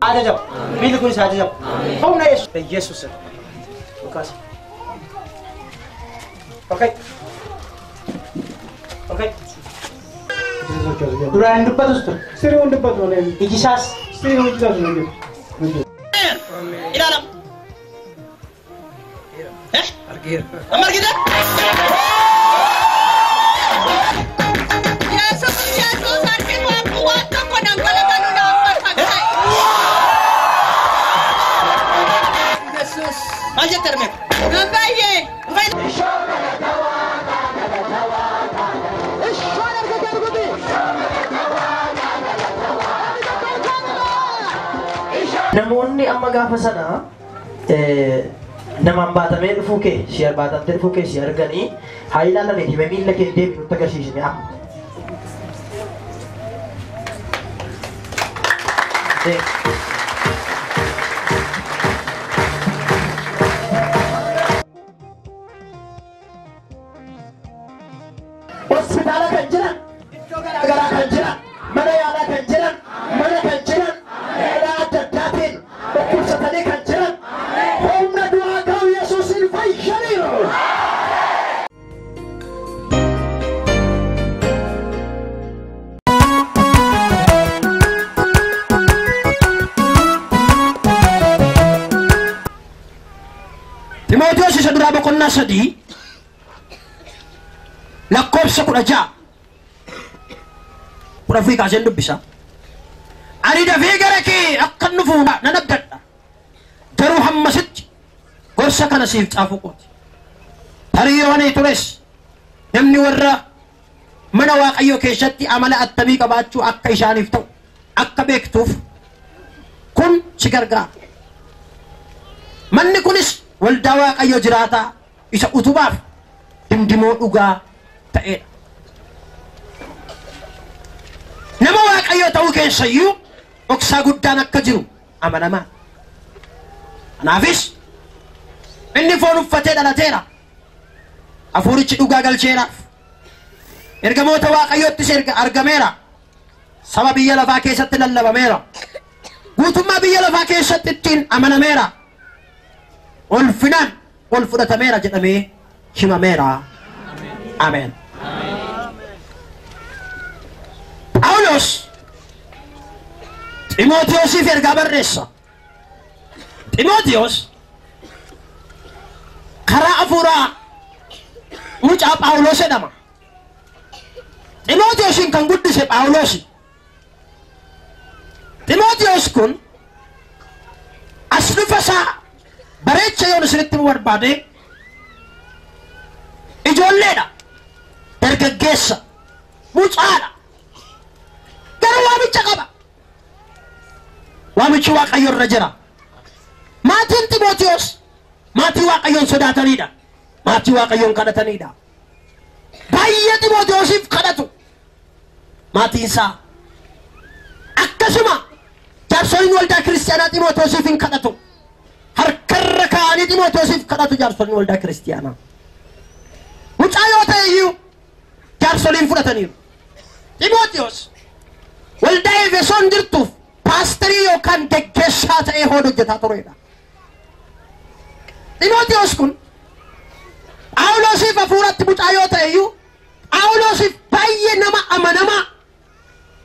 ajajam miilli kunis ajajam humna Yesuus Lukaas okay duraan dubbatu sirriin dubbatu malee ijisaas sirriin dubbatu malee ilaalam argeera Aja termek. Ngapaye? Namoonni amma gaafa sana nama baatamee dhufuu kee si baatamtee dhufuu kee si arganii haa ilaalanii hime miila kee deebi nutti agarsiisne amma. Hospitaala kan jiran, iddoo garaagaraa kan jiran, mana yaalaa kan jiran, mana kan jiran, dhalaa adda addaatiin dhukkubsatanii kan jiran, humna du'aa ga'u Yesuusin fayyaniiru. Timootewos isa duraa boqonnaa 3 lakkoofsa 16 Afrikaa sen dubbisa ani dafee gara kee akka nufuudha nan abdadha garuu hammasitti gorsa kana siif xaafu qooti hariyoonii tures namni warra mana Waaqayyoo keessatti amala attamii qabaachuu akka isaaniif ta'u akka beektuuf kun si gargaara manni kunis waldaa Waaqayyoo jiraataa isa utubaaf dimdimoo dhugaa ta'edha. Nama Waaqayyoo ta'uu keessayyuu dhoksaa guddaan akka jiru amanamaa. Kanaafis inni foon uffatee dhalateera. Hafuurichi dhugaa galcheeraaf. Ergamoota Waaqayyoottis argameera. Saba biyya lafaa keessatti lallabameera. Guutummaa biyya lafaa keessatti ittiin amanameera. Ulfinaan ol fudhatameera jedhamee himameera. Amen. Paulos Timootewosiif ergaa barreessa. Timootewos karaa hafuuraa mucaa Phaawulos jedhama. Timootewosin kan guddise Phaawulos. Timootewos kun as dhufasaa bareecha yoon isinitti barbaade ijoolleedha. Dargaggeessa mucaadha. Garuu waamicha qaba. Waamichi Waaqayyo irra jira. Maatiin Timootewos maatii Waaqayyoon sodaatanidha. Maatii Waaqayyoon kadhatanidha. Baay'ee Timootewosiif kadhatu. Maatiin isaa akkasuma jaarsoliin waldaa kiristaanaa Timootewosiif hin kadhatu. Harkarra kaa'anii Timootewosiif kadhatu jaarsoliin waldaa kiristaanaa. Mucaa yoo ta'e iyyuu jaarsoliin fudhataniiru. Timootewos waldaa Efesoon jirtuuf paasterii yookaan geggeessaa ta'ee hojjetaa turedha. Timootewos kun Phaawulosiif hafuuratti mucaa yoo ta'e iyyuu Phaawulosiif baay'ee nama amanamaa,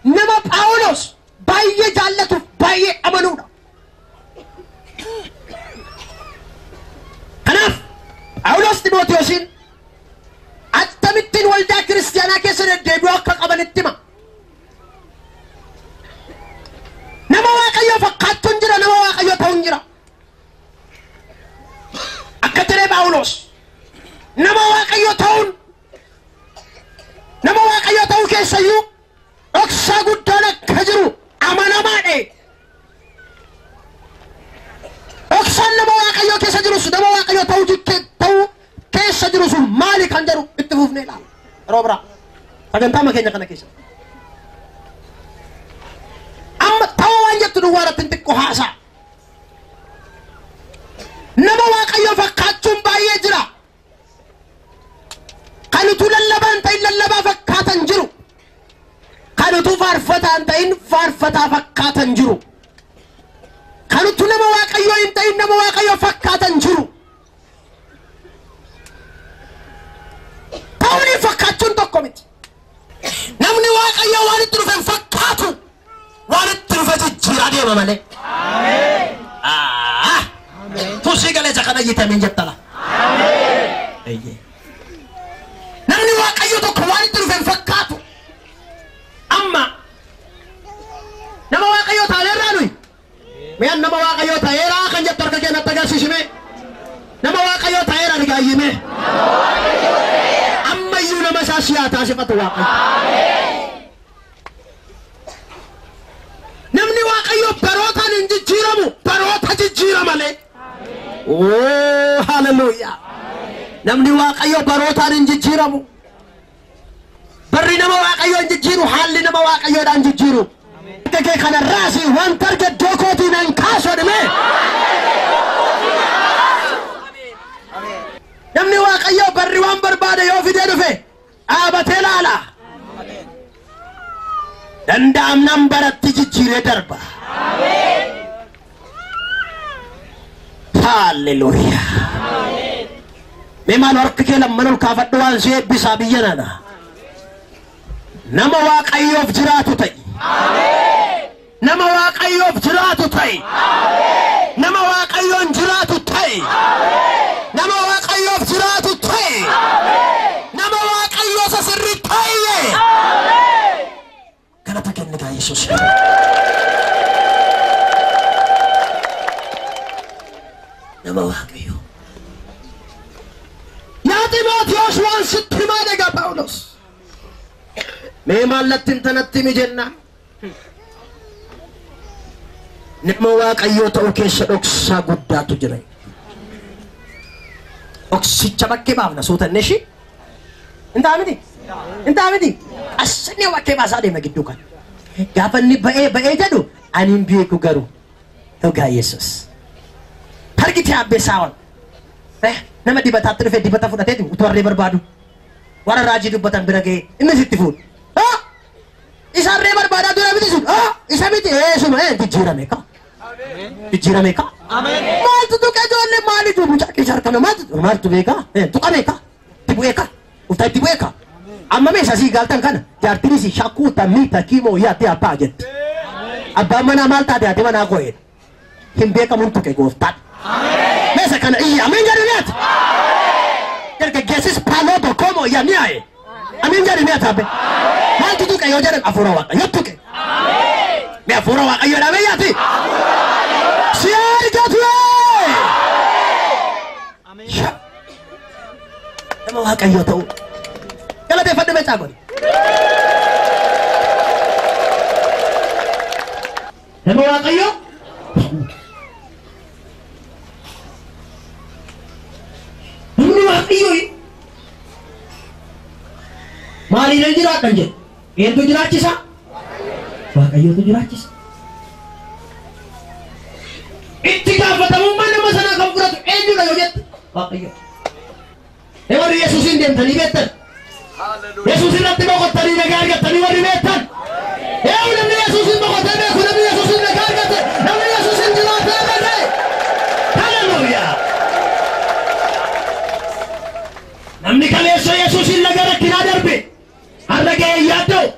nama Phaawulos baay'ee jaallatuuf baay'ee amanuudha. Kanaaf Phaawulos Timootewosin akkamittiin waldaa kiristaanaa keessa deddeebi'uu akka qabanitti hima. Nama Waaqayyoo fakkaattuun jira, nama Waaqayyoo ta'uun jira. Akka ture Phaawulos nama Waaqayyoo ta'uun, nama Waaqayyoo ta'uu keessayyuu dhoksaa guddaan akka jiru amanamaadha. Dhoksaan nama Waaqayyoo keessa jirus nama Waaqayyoo ta'uu keessa jiru sun maali kan jedhu itti fufnee ilaalla. Yeroo biraa sagantaa keenya kana keessa amma ta'uu waan jettu duwwaa irratti hin xiqqoo haasaa. Nama Waaqayyoo fakkaachuun baay'ee jira. Kan utuu lallabaan ta'in lallabaa fakkaatan jiru. Kan utuu faarfataan ta'in faarfataa fakkaatan jiru. nama waaqayyo fakkaatan jiru. Ta'uun fakkaachuun tokko miti. Namni waaqayyo waan itti dhufe fakkaatu waan itti dhufe jijjiiraa deema malee. Tusii galeessa kana yitameen jettala. Namni waaqayyo tokko waan itti dhufe fakkaatu. Amma nama waaqayyo taaleerraa nuyi. Mi'aan nama waaqayyo taa'eeraa kan jettu harka keenyatti agarsiisime. Nama waaqayyo taa'eeraa ni gaayyime. Ammayyuu nama isaa siyaa taasifatu waaqayyo. Namni waaqayyo barootaan hin jijjiiramu baroota jijjiira malee. Oh hallelujah. Namni waaqayyo barootaan hin jijjiiramu. Barri nama waaqayyo hin jijjiiru haalli nama waaqayyoodhaan jijjiiru. Keke kana rasi one target dokoti nan kaso de me. Namni waaqayyo barri waan barbaade yoo fidee dhufe dhaabatee laala. Danda'amnaan baratti jijjiiree darba. Hallelujah. Meemaan harka kee lamman ol kaafadhu waan si eebbisaa biyya nana. Nama waaqayyoof jiraatu ta'i. Nama waaqayyoof jiraatu ta'i. Nama waaqayyoon jiraatu ta'i. Nama waaqayyoof jiraatu ta'i. Nama waaqayyoo isa sirrii ta'i. Galata kennigaa Yesuus. Nama waaqayyoo. Yaa Ximootiyoos waan sitti himaa egaa Phaawulos. Mee maallattiin tanatti mi jenna? Nama waaqayyoo ta'uu keessa dhoksaa guddaatu jira. Dhoksicha bakkee baafna suutanne shi. Intaa miti. Asni bakkee baasaa deema gidduu kan. Gaafa inni ba'ee jedhu ani hin beeku garuu. Dhugaa Yesuus. Harkiti abbee saawwan. Nama dibataatti dhufee dibata fudhateeti utuu harree barbaadu. Warra raajii dubbatan bira ga'ee inni sitti fuudhu. Isarree barbaadaa dura miti sun. Isa miti eesuma jijjiirame ka. Jijjiirame ka. Maaltu tuqee ijoollee maali duubu caqqisa harkana maaltu beeka. Tuqame ka. Tibu'ee ka. Uftaa itti bu'ee ka. Amma meeshaa sii galtan kana jaartinis shakkuu tammiita kiimoo yaadde abbaa jette. Abbaan manaa maal taate ati manaa koo'edha. Hin beekamuun tuqe gooftaan. Meeshaa kana iyya ameen jedhu mi'aati. Dargaggeessis paaloo bokkoomoo iyya mi'aaye. Ameen jedhu mi'aati abbe. Maaltu tuqe yoo jedhan afuura waaqayyo tuqe. Me afuura waaqayyo dhaabee yaati. Si argatu. Nama waaqayyo ta'u. Galateeffadhu meechaa godhi. Nama waaqayyo. Namni waaqayyo maaliin jiraatan jedhu. Eenyutu jiraachisa? Waaqayyotu jiraachisa. Itti gaafatamummaan nama sanaa kan fudhatu eenyudha yoo jettu waaqayyo. Warri Yesuusin deemtanii beektan. Yesuus irratti boqottanii nagaa argattanii warri beektan. Namni Yesuusin boqotee beeku namni Yesuusin nagaa argate namni Yesuusin jiraatee argate. Hallelujaa. Namni kaleessa Yesuusin laga rakkinaa darbe. Har'a ga'ee yaadda'u.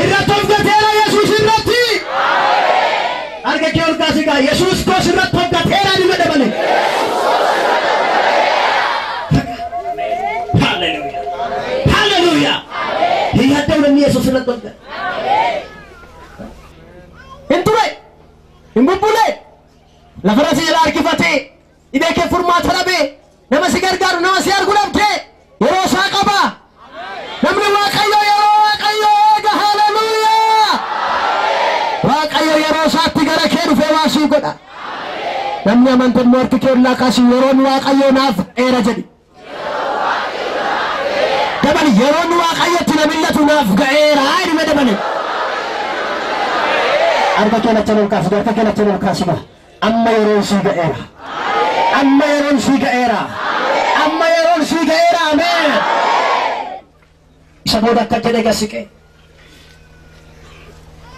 Irratti of gateera Yesuus irratti. Harka kee ol kaasigaa Yesuus goos irratti of gateera ni madabale. Hallelujah. Hallelujah. Yaadda'u namni Yesuus irratti of gate. Hin ture. Hin bubbulee. Lafarra si jala harkifatee. Dhibee kee furmaata dhabee. Nama si gargaaru nama si argu dhabdee. Yeroo isaa qabaa. Namni waaqayyo yeroo waaqayyo eega hallelujah. Waaqayyo yeroo isaatti gara kee dhufee waa sii godha. Namni amantan moorti kee irraa kaasii yeroon waaqayyo naaf dheera jedhi. Dabali yeroon waaqayyotti na millatu naaf ga'eera jedhime dabali. Harka kee lachan ol kaasi harka kee lachan ol kaasi ba. Amma yeroon sii ga'eera. Amma yeroon sii ga'eera. Amma yeroon sii ga'eera ameen. Saboota akka jedhe gasiqee.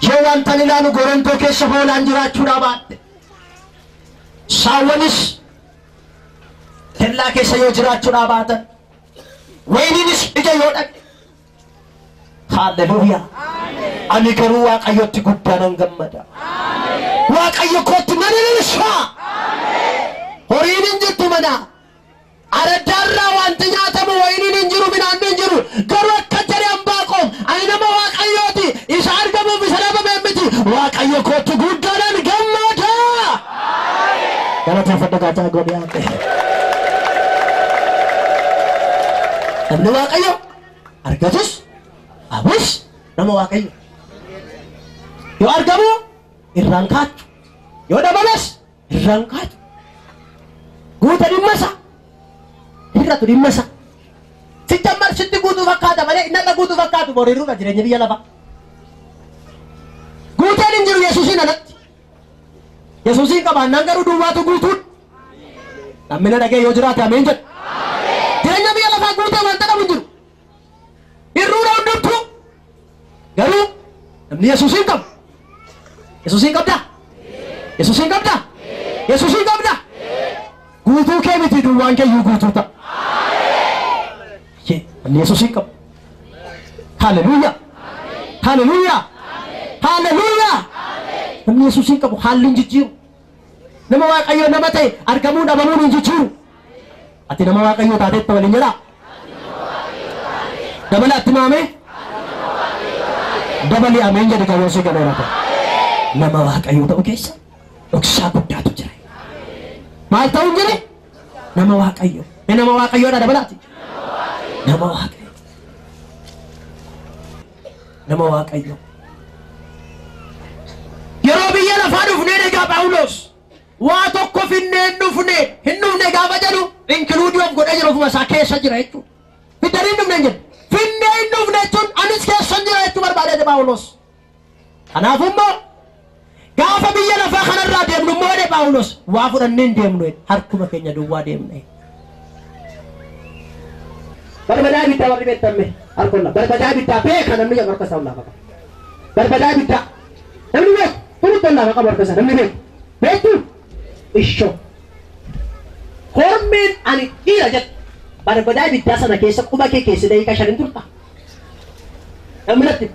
Yoo wanta ilaalu gorantoo keessa hoolaan jiraachuudhaa baatte. saawwanis kellaa keessa yoo jiraachuudhaa baatan wayniinis ija yoo dhaqe haalleluuyaa ani garuu waaqayyotti guddaa nan gammada waaqayyo kootti nan ililcha horiin hin jirtu mana araddaarraa wanti nyaatamu wayniin hin jiru midhaan hin jiru garuu akka jedhe Ambaaqoom ani nama waaqayyooti isa argamuuf isa dhabame miti waaqayyo kootti guddaa nan gammada galateeffadha gaataa godhe namni waaqayyo argatus abus nama waaqayyo yoo argamu irraan kaatu yoo dhabames irraan kaatu guuta dhimmasa hirratu dhimmasa sittammar sitti guutuu fakkaata malee innata guutuu fakkaatu boriirruudha jireenya biyya lafa guuteen hin jiru Yesuusiin alatti Yesuusiin qabaannaan garuu duwwaatu guutuun namni na dhagee yoo jiraate ameen jedhu jireenya biyya lafaa guutee wanta qabu hin jiru irruudha hundumtuu garuu namni Yesuusiin qabu Yesuusiin qabda Yesuusiin qabda Yesuusiin qabda guutuu kee miti duwwaan keeyyuu guutuu ta'a namni Yesuusiin qabu haalleluuyaa haalleluuyaa haalleluuyaa namni Yesuusiin qabu haalli hin jijjiiru nama waaqayyo nama ta'e argamuu dhabamuun hin jijjiiru ati nama waaqayyo taateetta waliin jedhaa dabala atti maamee dabali ameen jedhe qabeessi galoorata nama waaqayyo ta'u keessa dhoksaa guddaatu jira maal ta'uun jedhe nama waaqayyo nama waaqayyoodha dabalaati nama waaqayyo nama waaqayyo yeroo biyya lafaa dhufnee egaa Phaawulos waa tokko finneen dhufne hin dhufne gaafa jedhu inkluudiyoof godhee jiru ofuma isaa keessa jira jechuudha fiddanii hin dhufne jedhu finnee hin dhufne jechuun anis keessa jira jechuu barbaade Phaawulos kanaafummoo gaafa biyya lafaa kanarraa deemnu immoo jedhe Phaawulos waa fudhannee hin deemnu harkuma keenya duwwaa deemne barbadaa bittaa warri beektamme harkolla barbadaa bittaa beeka namni jedhu harka isaa ulaa qaba barbadaa bittaa namni beeku kunuutti ulaa qaba harka isaa namni beeku beektu ishoo hormeen ani dhiira jedhu barbadaa bittaa sana keessa quba kee keessa daqiiqaa 5 turta namni natti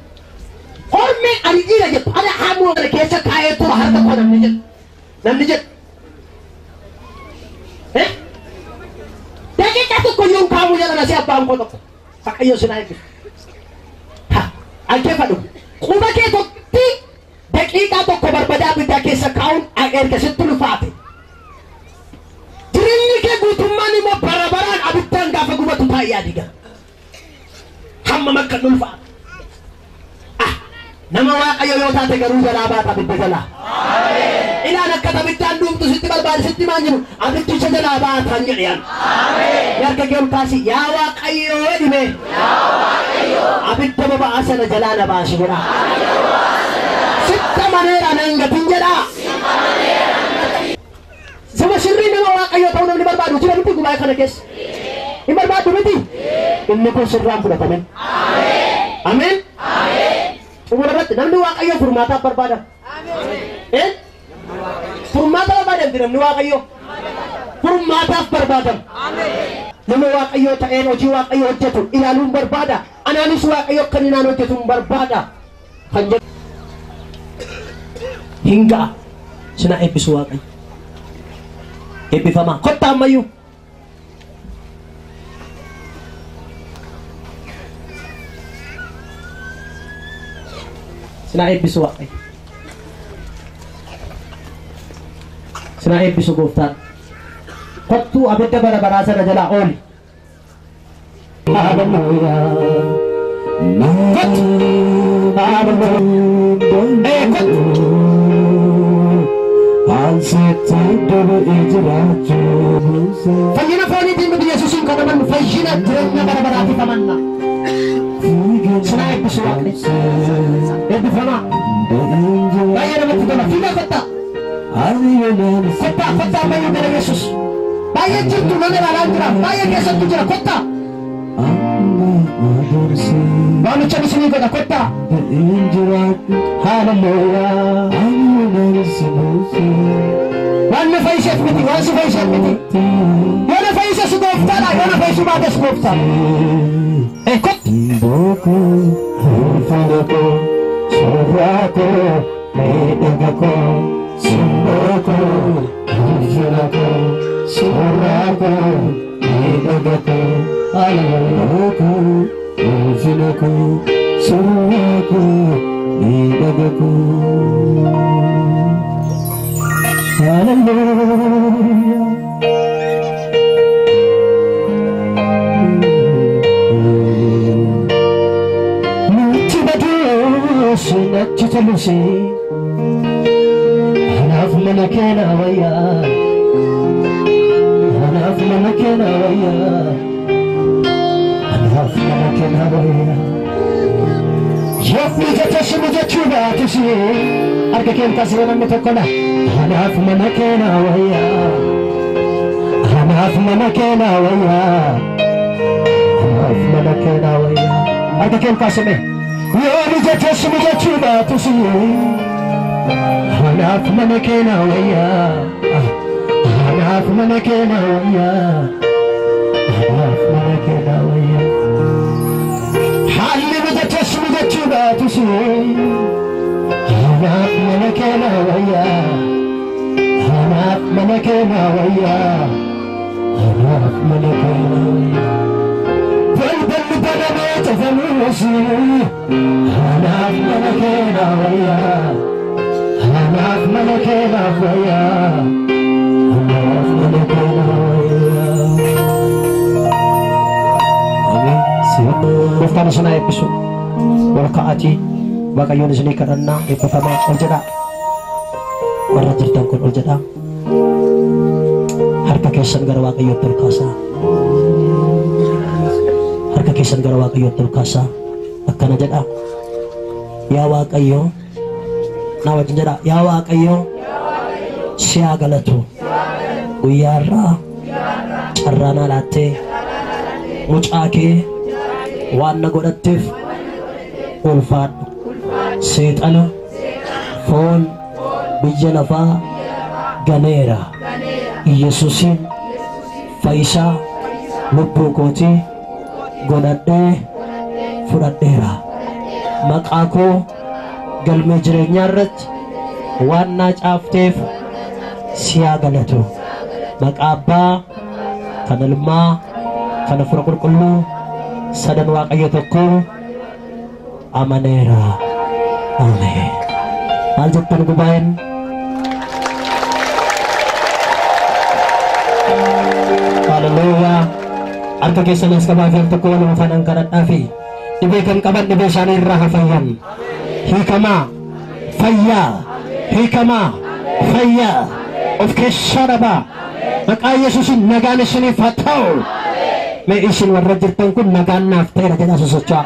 hormeen ani dhiira jedhu ana haamuu kana keessa kaayee tura harka koo namni jedhu daqiiqaa tokko yoo kaamuu jala nasi abbaan koo tokko waaqayyo sinaa eebbisu ankee fadhu quba kee tokkotti daqiiqaa tokko barbadaa bittaa keessa kaa'uun erga sitti ulfaate jireenyi kee guutummaan immoo barabaraan abiddaan gaafa gubatu taa'ee adiga hamma makka ulfaate nama waaqayyo yoo taate garuu jalaa baata abidda jalaa ilaan akka abiddaan duumtu sitti barbaade sitti maan jiru abiddicha jalaa baataan jedheen yarga kee ulkaasi yaa waaqayyo dhime abidda boba'aa sana jalaa na baasi jedha sitta maneera nan gatin jedha sama sirrii nama waaqayyo ta'uu namni barbaadu jira miti gubaa kana keessa hin barbaadu miti inni kun sirraan fudhatamen ameen umurratti namni waaqayyo furmaataaf barbaada furmaata barbaadan namni waaqayyo furmaataaf barbaadam nama waaqayyo ta'een hojii waaqayyo hojjetu ilaaluun barbaada anaanis waaqayyo kan inaan hojjetu barbaada kan jedhu hinga sina eebbisu waaqayyo eebbifamaa kottaa ammayyuu sina eebbisu waaqayyo sina eebbisu gooftaan kottuu abidda bara baraa sana jalaa ooli fayyina fooniitiin miti Yesuusiin kadhaman fayyina jireenya bara baraatiif amanna sina eebbisu waaqayyo eebbifamaa baay'ee namatti tola fiigaa kottaa kottaa ammayyuu gara Yesuus baay'ee jirtu nama ilaalaa jira baay'ee keessattu jira kottaa waamicha isinii godha kottaa haalleluuyaa waan na fayyiseef miti waan si fayyisan miti yoona fayyisa si gooftaadha yoona fayyisu baates gooftaadha kotti Boku Fulako Surako Medagako Sumboko Fulako Surako Medagako Boku Fulako Surako Medagako Hallelujah. Sinat chitalusi Hanaf manakena waya Hanaf manakena waya Hanaf manakena waya Yopni jatashi mujhe chuba tusi Arka kenta sirana mitokona Hanaf manakena waya Hanaf manakena waya Hanaf manakena waya Arka kenta sirana Yoni jatashi mujhe chuba tusi Hanaf manakena waya Hanaf manakena waya Hanaf manakena waya Halli jatashi mujhe chuba tusi Hanaf manakena waya Hanaf manakena waya Hanaf manakena waya Bal balame tafamusi Hanaf manakena waya Hanaf manakena waya Hanaf manakena waya Amin. Siap. Bukan sana episode Warakaati Baka yun sini karena ipatama Oljada Marajir tangkun Oljada Harka kesan garawa kayo terkasa Harka kesan garawa kayo terkasa Akan ajada Yawa kayo Nawa jenjada Yawa kayo Siagalatu Uyara Carrana late Mucake Wana godatif Ulfat Seetana Fon Bijalafa Ganera Yesusin Faisa Lubukoti Godade Furadera Makako Galme jireenyaarrat Wana caafteef Siagalatu Makaba Kanalma Kanafura qulqullu Sadan waaqayyo tokko Amanera Amen. Maal jettan gubaa'een Hallelujah. Harka keessanis qabaafi al tokko waluma fanan kadhadhaafi dhibee kan qaban dhibee isaanii irraa hafayyan hiikamaa fayyaa hiikamaa fayyaa of keessaa dhabaa maqaa Yesuusin nagaan isiniif haa ta'u. Mee isin warra jirtan kun nagaan naaf ta'eera jedhaa sosocho'aa.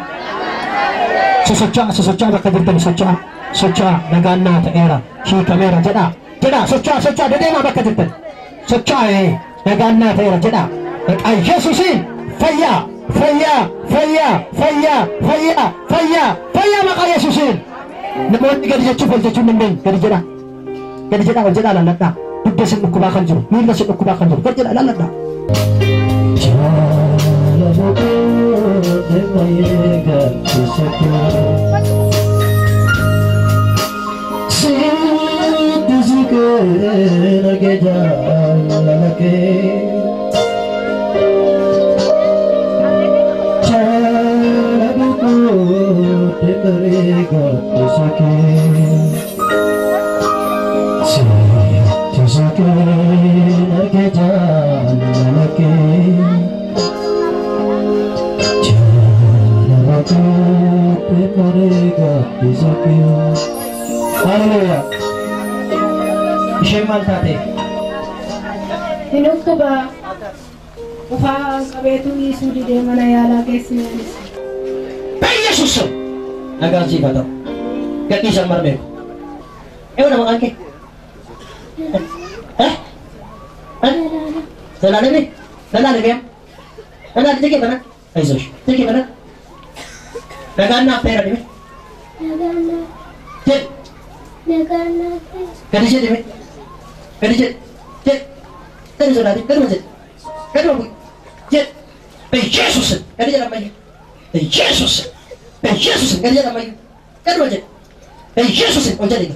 Sosocho'aa bakka jirtan socho'aa nagaan naa ta'eera hiikameera jedhaa socho'aa dedeemaa bakka jirtan socho'aa nagaan naa ta'eera jedhaa maqaa Yesuusin fayyaa maqaa Yesuusin. Namoonni gadi jechuuf ol jechuun dandeenye gadi jedhaa ol jedhaa laalladhaa dugda isin dhukkubaa kan jiru miilla isin dhukkubaa kan jiru gadi jedhaa laalladhaa. Hallelujah. Ishee maal taate? Hinukku ba ufaa qabeetu dhiisuu didee mana yaalaa geessineenis. Yesus nagaan siif haa ta'u gadhiisan marmeeku eewna maqaan kee Lalaalame jekee bana aizosh jekee bana nagaan naaf ta'eera dhime jed gadi jedhime gadi jed Tadi sodaati gadi masjid. Gadi mabu. Jet. በኢየሱስ ገዲ ጀራማይ በኢየሱስ በኢየሱስ ገዲ ጀራማይ ገዲ masjid. በኢየሱስ ወንጀል ይገ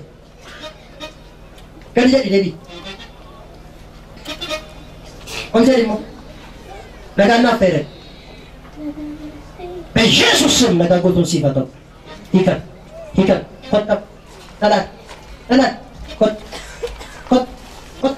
ገዲ ጀዲ ደቢ ወንጀል ይሞ ለጋና ፈረ በኢየሱስ መጋጎቱን ሲፈተው ይከር ይከር ቆጣ ጠላት ጠላት ቆጥ ቆጥ ቆጥ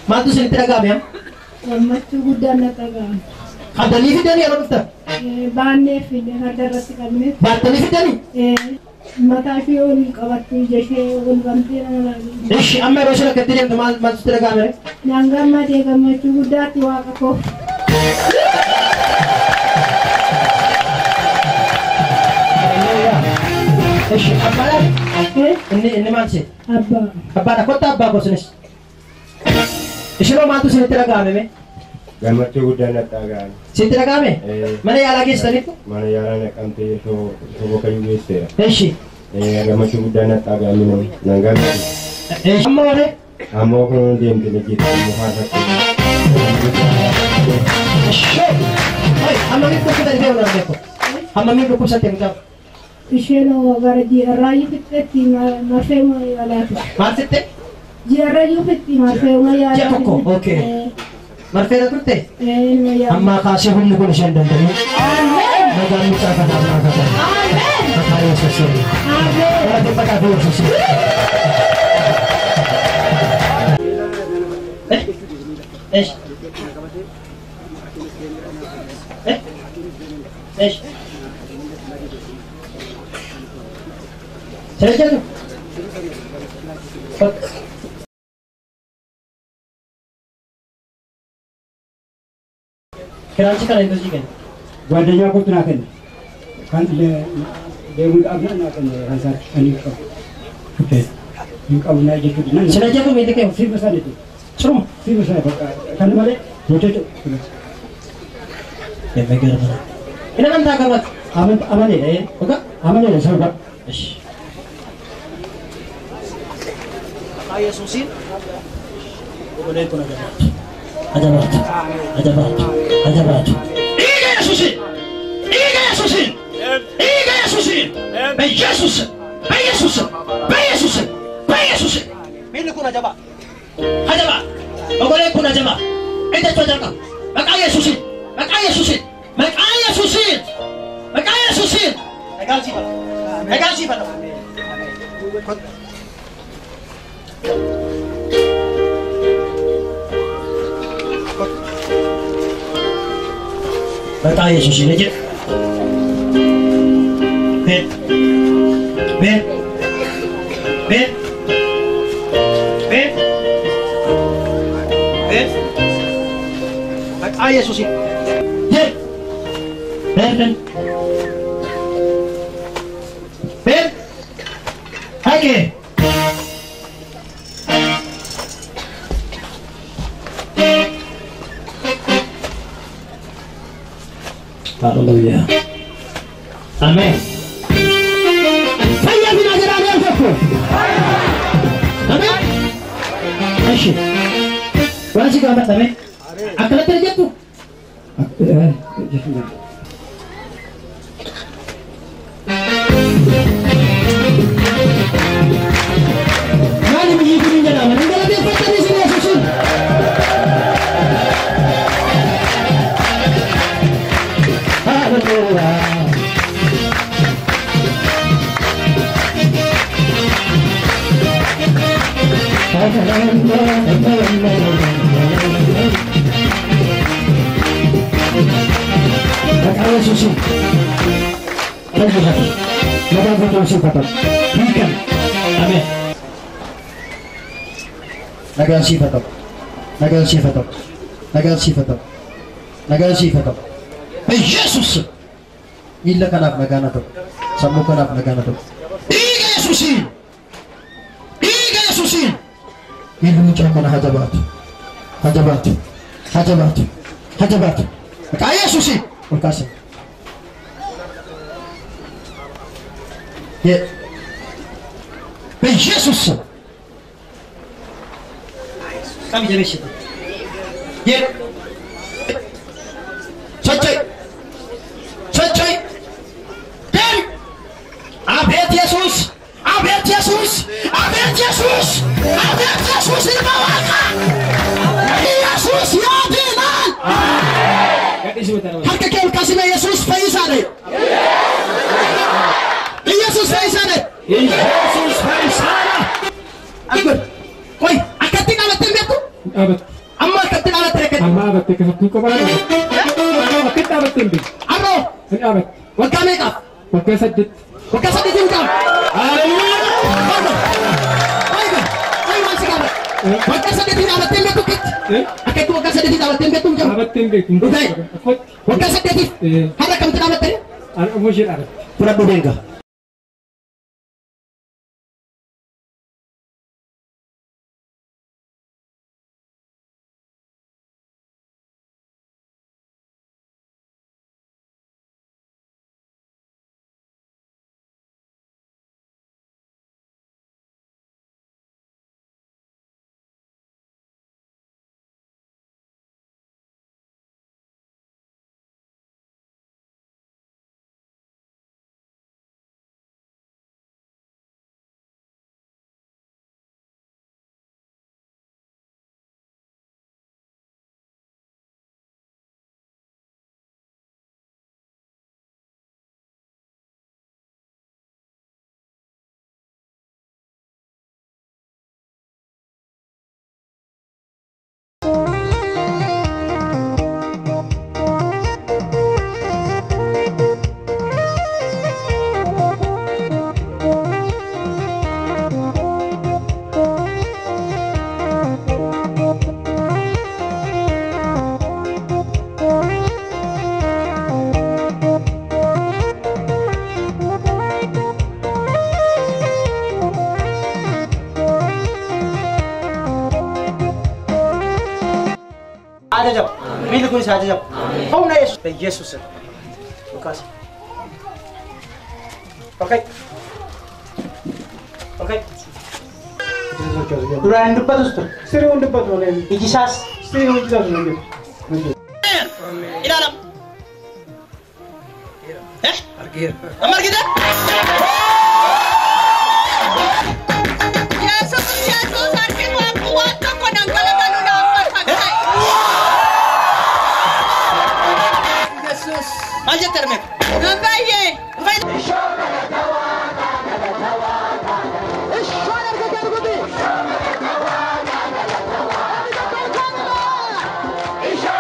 Mantu sini teragam ya? Gammachuu guddaan natti dhaga'ame. Haddanii fidanii yeroo dhuftan? Baannee fide harda irratti qabne. Baattanii fidanii? Mataa ishee ol qabattu ija ishee ol bantee nama laala. Ishi amma yeroo isheen akkatti deemtu maaltu sitti dhaga'ame? Naan gammadee gammachuu guddaatti waaqa koo. Ishi abbaadhaan? Inni maal ishee? Abbaa. Abbaadha kottaa abbaa kosinis. Isheenoo maaltu sinitti dhaga'ame? Gammachuu guddaan natti dhaga'ame. Sitti dhaga'ame? Mana yaalaa geessaniitu? Mana yaalaa naqamtee soboo kayyuu geesseera. Ishi. Gammachuu guddaan natti dhaga'ame nan gammachuu. Amma waree? Ammoo kun deemte ni jirti mukaa irratti. Hammamiif dhukkubsatti deemu dha beeku? Hammamiif dhukkubsatti hin qabu? Isheen gara ji'arraayyuu fixxetti marfee yaalaa. Maal fitte? Ji'arraayyuu fixxi marfee yaalaa. Ji'a tokko, okei. Marfeera turte? Ammaa kaasee humni kun isheen danda'u. Nagaan mucaa kanaa biraa qaban. Maqaa Yesuusiin. Galateeffataa fi Yesuusiin. Eesh. Eesh. Saya jatuh. Kiraansi kana itu sih kan? ጓደኛ ኮት ናከን ካን ለሙድ አብና ናከን አንሳር አኒቆ ኦኬ ይንቀውና ይጅብና Saya jatuh itu kan? ሲበሳል itu Serum. ሲበሳል በቃ ካን ማለት ወተት Yang megar mana? Ini kan tak kabat. አመን አመን Oke? አመን ሰው ጋር Esh. Yesusin. Boleh pun ada batu. Ada batu. Ada batu. Ada batu. Iga Yesusin. Iga Yesusin. Iga Yesusin. Be Yesus. Be Yesus. Be Yesus. Be Yesus. Bila kuna jaba. Ada ba. Boleh pun ada jaba. Itu tu jaga. Maka Yesusin. Maka Yesusin. Maka Yesusin. Maka Yesusin. Egal siapa. Egal siapa. Maqaa Yesuusiin jedhe. Ben. Ben. Ben. Ben. Ben. Maqaa Yesuusiin jedhe. Ben. Ben. Hage. Hallelujah. Amen. Fayya bina jiraane tokko. Amen. Ashi. Waanti gaafatame akkanatti jettu. Maali biyyi kun jedhama. Galateeffatanii si Yesuusin. Yesuusin. Nagaan betul Bapak. Berikan. Amin. Nagaan Bapak. Nagaan Bapak. Nagaan Bapak. Nagaan Bapak. Yesus. Illa kanaf nagaan itu. Samu kanaf nagaan itu. Iga Yesusin. Iga Yesusin. Ilmu cuma hajabat. Hajabat. Hajabat. Hajabat. Kaya Yesusin. Makasih. Ya. Yesus. Kami jadi situ. Ya. Cacai. Cacai. Dan. Abet Yesus. Abet Yesus. Abet Yesus. Abet Yesus di bawahnya. Yesus ya dinan. Harga kau kasih Yesus Faisal. Yesus Faisal. Yesus Faisal. Agur. Oi, akan tinggal tembeku. Abet. Amma akan tinggal tembeku. Amma abet ke satu kau mana? Kita abet tembe. Amo. Ini abet. Waktu mereka. Waktu sedit. Waktu sedit juga. Haleluya. Ayo. Ayo masih kabar. Waktu sedit tidak ada tembeku kit. Akan tu waktu sedit tidak ada tembeku jam. Abet tembe. Udah. Waktu sedit. Ada kamu tidak ada tembe? Ada mujur abet. Pura budenga. Ada jawab. Bila kun saja jawab. Kau na Yesus. Yesus. Makasih. Okay. Okay. Duraan depan tu. Serius depan tu ni. Ijisas. Serius depan tu ni. Ilalam. Amar kita. Yesus, Yesus, akin waktu waktu ko nang kalagano na pagpagay. Yesus. Manja termek. Nabaye.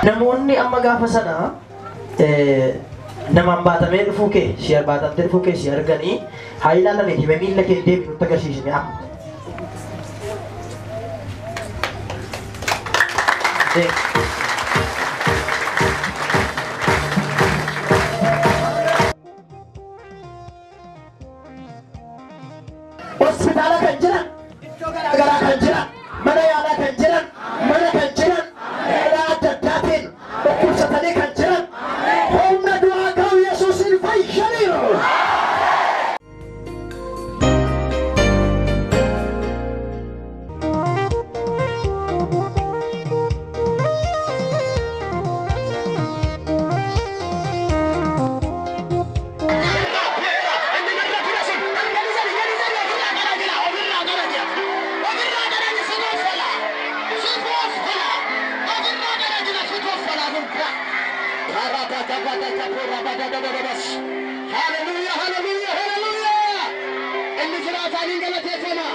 Namoonni amma gaafa sana namaan baatamee dhufuu kee si baatamtee dhufuu kee si arganii haa ilaalanii hime miila kee deebi nutti agarsiisne amma. Hospitaala kan jiran, iddoo garaagaraa kan jiran, mana yaalaa kan jiran, mana kan jiran, dhalaa adda addaatiin dhukkubsatanii kan jiran, humna du'aa ga'u Yesuusin fayyaniiru. Hallelujah, hallelujah, hallelujah. Inni jiraatanii galateeffama.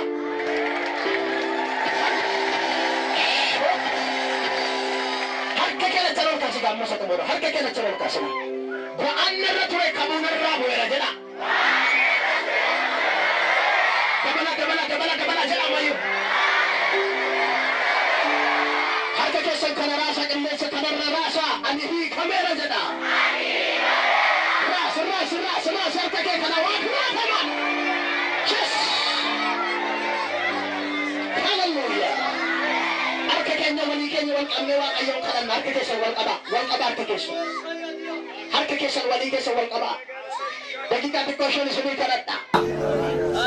Harka keenya jalaa ol kaasi gaamma sota moodo. Harka keenya jalaa ol kaasina. Bu'aan irra ture qabuun irraa bu'eera jedha. Dabala jedha ammayyuu. Harka keessan kana raasa qilleensa kanarra raasa ani hiikameera jedha. Ras harka kee kana waan raafama. Yes. Hallelujah. Harka keenya walii keenya wal qabnee waaqayyoon kadhanna. Harka keessan wal qaba harka keessan. Harka keessan walii keessan wal qaba. Daqiiqaa xiqqoo isheen isinii kadhadha.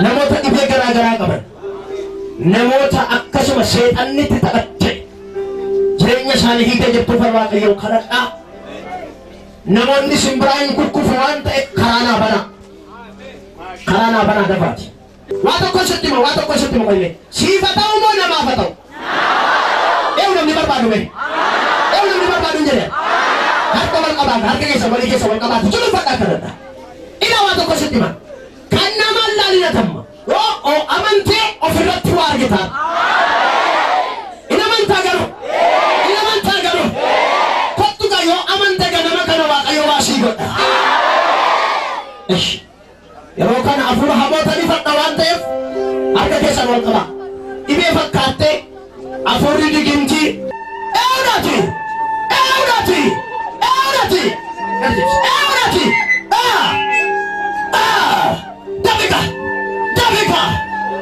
Namoota dhibee garaagaraa qaban, namoota akkasuma seexannitti taphatte jireenya isaanii hiikee jirtuuf waaqayyoon kadhadhaa. Namoonni simbiraan kukkufu waan ta'e karaa naa banaa dabaati. Waa tokko sitti hima qolle. Siifa ta'u moo namaaf ta'u? Namni barbaadu mee? Namni barbaadu hin jedhe. Harka wal qabaata, harka keessa walii keessa wal qabaata. Sulufadhaa kadhadha. Ila waa tokko sitti hima. Kan namaan laalinatamma. Amantee ofirratti waa argitaa. Inamantaa garuu. Yeroo kana afuura hamootanii fadha waan ta'eef harka keessan wal qaba. Dhibee fakkaattee afuurri digimtii eewdati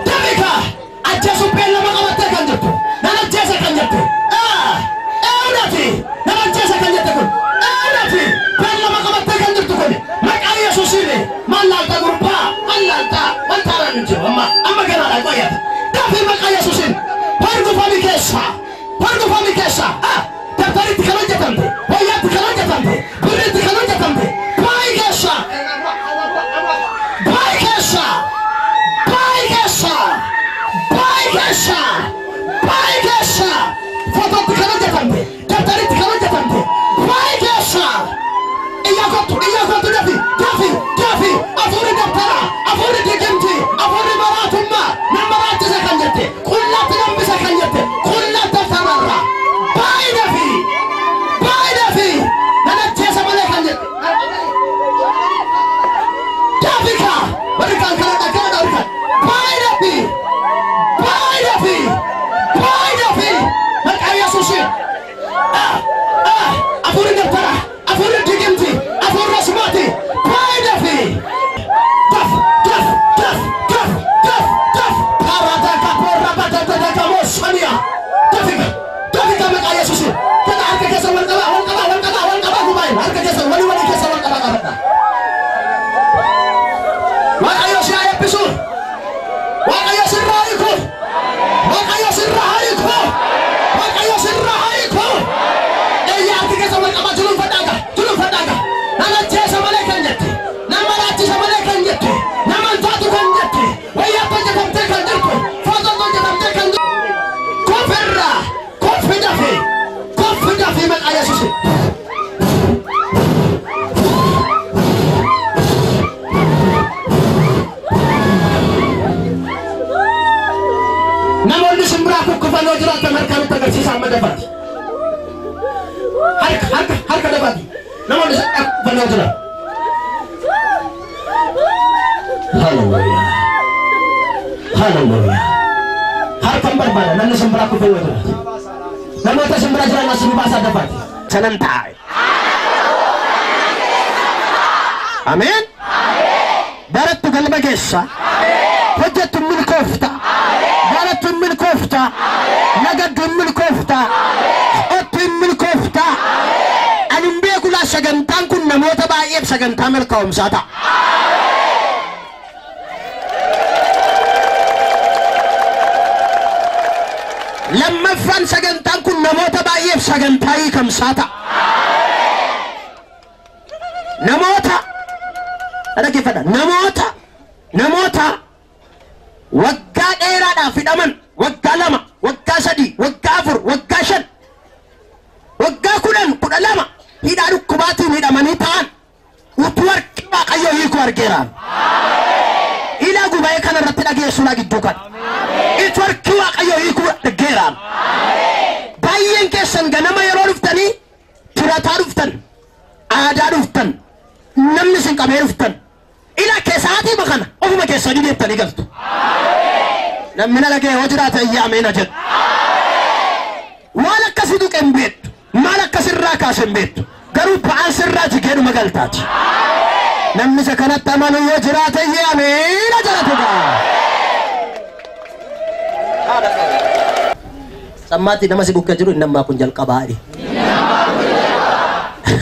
dabika ajjeesu beellama qabattee kan jettu nan ajjeese kan jettu eewdati nan ajjeese kan jette kun eewdati beellama qabattee kan jettu kun maqaa Yesuusiin mallaalta gurbaa mallaalta wantaaran hin jiru amma ganaadhaan qoyyata dafii maqaa Yesuusiin hordofami keessa dabtaritti kan hojjetamte wayyaatti kan hojjetamte birriitti kan hojjetamte baay'ee keessa fotootti kan hojjetamte dabtaritti kan hojjetamte baay'ee keessa iyyaakoottu dafi afuurri dabtara afuurri digimti afuurri maraatummaa nan maraachise kan jette qullatti nambise kan jette qullatti dabtararra baay'ee dafi nan ajjeese malee kan jette dafika walikaan kana dhaggaa baay'ee dafi maqaa Yesuusiin afuurri dabtara afuurri digimti afuurri asmaati baay'ee dafi daf parata kapora patata kamoshania dafika maqaa Yesuusiin kana harka keessa wal qaba kubaay harka keessa walii keessa wal qaba qabadha waaqayyo si haa eebbisu waaqayyo sirraa hiiku eeyyaa harka keessa wal qaba julunfadhaaga nama ajjeese malee kan jette nama maraachise malee kan jette nama antaatu kan jette wayyaa hojjetamtee kan jirtu footoo hojjetamtee kan jirtu koffi dafii maqaa Yesuusiin. Namoonni simbiraa kukkufanii jiraatan harkaan itti agarsiisa amma dabaati. Harka dabaati. namoonni sadhaaf fannoo jira. Hallelujah. Hallelujah. Harkaan barbaada namni simbiraa kufee yoo jiraate. Namoota simbiraa jiran as nu baasaa dafaati. Sanan taa'e. Ameen. Barattu galma keessa. Hojjettu milkoofta. Barattu milkoofta. Nagaddu milkoofta. Ottu milkoofta. Ani beeku laa sagantaan kun namoota baay'eef sagantaa milkaa'umsaa ta'a. Lammaffaan sagantaan kun namoota baay'eef sagantaa hiikamsaa ta'a. Namoota dhaggeeffadha. Namoota waggaa dheeraadhaaf hidhaman waggaa 2, waggaa 3, waggaa 4, waggaa 5, waggaa 10, 12 hidhaa dhukkubaatiin hidhamanii ta'an utuu harki Waaqayyoo hiiku argeeraan. Hidhaa guba'ee kana irratti dhageessuudha gidduu kan. Utuu harki Waaqayyoo hiiku argeeraan. Baay'een keessan ganama yeroo dhuftanii turataa dhuftan, aadaa dhuftan, namni sin qabee dhuftan. Ila keessaatii bakana ofuma keessanii deemtanii galtu. Namni na dhagee hoo jiraata iyyaamee na jedhu. Waan akkasii tuqe hin beektu. Maal akkasirraa kaase hin beektu. Garuu ba'aan sirraa jigeenuma galtaati. Namni isa kanatti amanu yoo jiraata iyyaamee na jedhatudha. Sammaatti nama si bukkee jiru inni ammaa kun jalqabaadhi.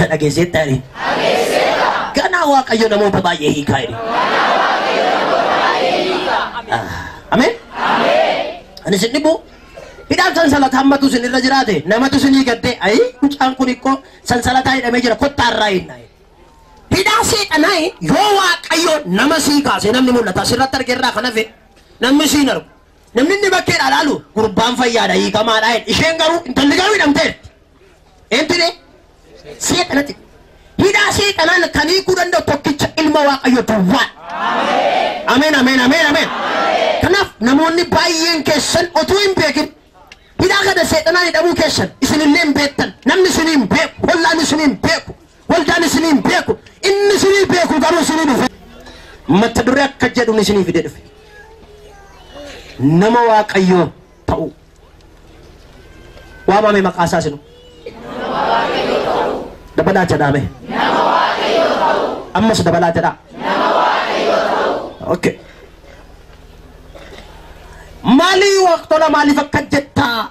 Dhageesseettaadhi. Ganaa Waaqayyo namoota baay'ee hiikaa jedhe. Ameen. Ani isin dhibbu hidhaan sansalata hammatu isin irra jiraate namatu isinii gaddee ayi mucaan kun ikkoo sansalataa hidhamee jira kottaarraa hinnaa. Hidhaa seexanaa yoo Waaqayyo nama sii kaase namni mul'ata asirratti argeerraa kan hafe namni siin argu. Namni inni bakkeedhaa laalu gurbaan fayyaadha hiikamaadha. Isheen garuu intalli garuu hidhamteetti. Eentine seexanatti. Hidhaa seexanaan kan hiikuu danda'u tokkicha ilma Waaqayyo duwwaa. Ameen ameen ameen ameen. Kanaaf namoonni baay'een keessan otuu hin beekin hidhaa kana seexanaan hidhamuu keessan isinillee hin beektan. Namni isinii hin beeku, wallaan isinii hin beeku, waldaan isinii hin beeku, inni isinii beeku garuu isinii dhufe. Mata duree akka jedhuun isinii fidee dhufe. Nama Waaqayyoo ta'u. Waamame maqaa isaa sinu. Dabalaa jedhame. Ammas dabalaa jedhaa. Okay. Maalii waqtola maaliif akka jettaa?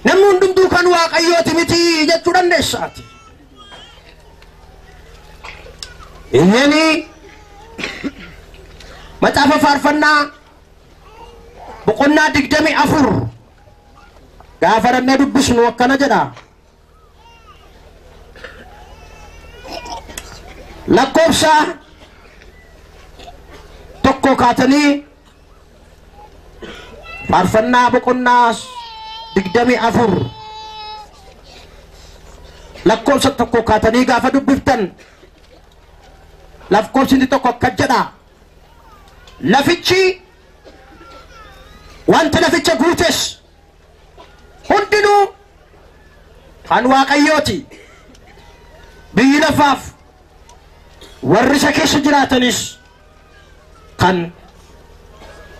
Namni hundumtuu kan Waaqayyooti miti jechuu dandeessaati. Inni macaafa faarfannaa boqonnaa 24 gaafa dhannee dubbisnu akkana jedha. Lakkoofsa tokko kaatanii faarfannaa boqonnaa 24 lakkoofsa tokko kaatanii gaafa dubbiftan lakkoofsi tokko akka jedha. Lafichi wanti laficha guutes hundinuu kan Waaqayyooti. Biyyi lafaaf warri isa keessa jiraatanis kan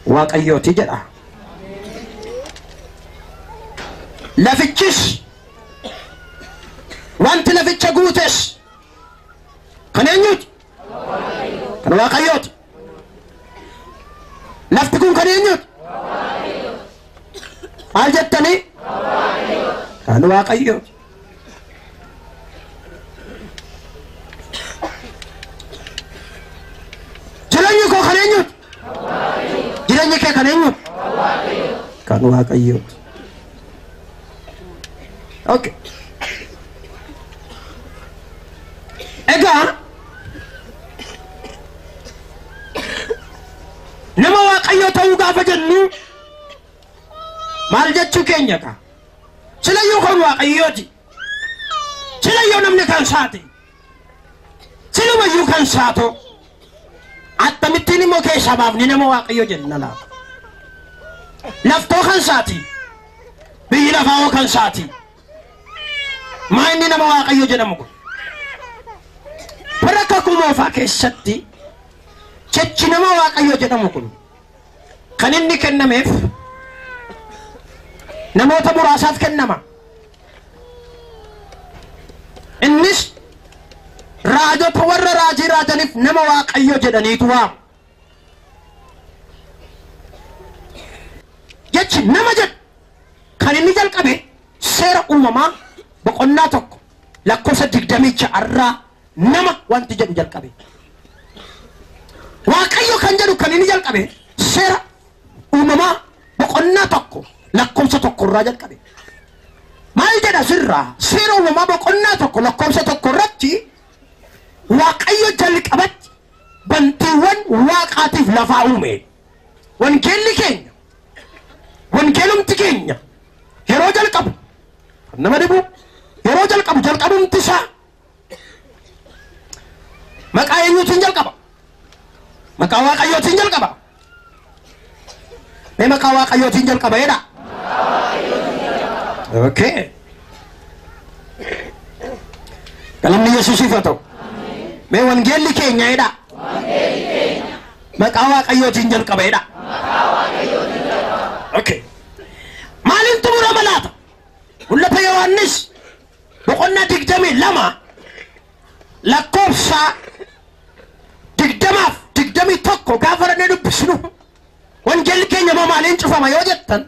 Waaqayyooti jedha. Lafichis wanti laficha guutes kan eenyuuti? Kan Waaqayyooti. Lafti kun kan eenyuuti? Maal jettanii? Kan Waaqayyooti. Jireenyi koo kan eenyuuti? Jireenyi kee kan eenyuuti? Kan Waaqayyooti. Okay. Egaa nama Waaqayyoo ta'uu gaafa jennu maal jechuu keenya ka? Silayyuu kan Waaqayyooti. Silayyuu namni kan saate. Silumayyuu kan saato. Akkamittiin immoo keessa baafni nama Waaqayyoo jenna laata? Laftoo kan saati. Biyyi lafaa kan saati. ما إني نما واقعي جنمكم برككم وفاك الشتي تشي نما واقعي جنمكم كان إني كنميف نموت مراسات كنما إنس راجو تور راجي راجنيف نما واقعي جدني توام يجي نما جد كان إني جل كبي سير أمما بقولنا تك لكم صدق دميج عرّا نما وانت جل جل كبي واقعي كان جلو كان إني جل كبي سير أمما بقولنا تك لكم صدق الراجل كبي ما يجد سرّا سير أمما بقولنا تك لكم صدق الرجي واقعي جل كبت بنتيون واقعتي لفاؤمي وانجيل كين وانجيلم تكين يروجل كب نما دبو يروجل كب جل كب انتشا مكايو تنجل كب مكاوا كايو تنجل كب ما مكاوا كايو تنجل كب يدا اوكي كلام يسوع صفته ما وانجيل كين يدا مكاوا كايو تنجل كب يدا اوكي مالين تمر ملاتا ولا بيوانس بقولنا تقدمي لما لكوفسا تقدمي توكو غافر ندو بسنو وانجل كينيا ما مالين تشوفا ما يوجدتن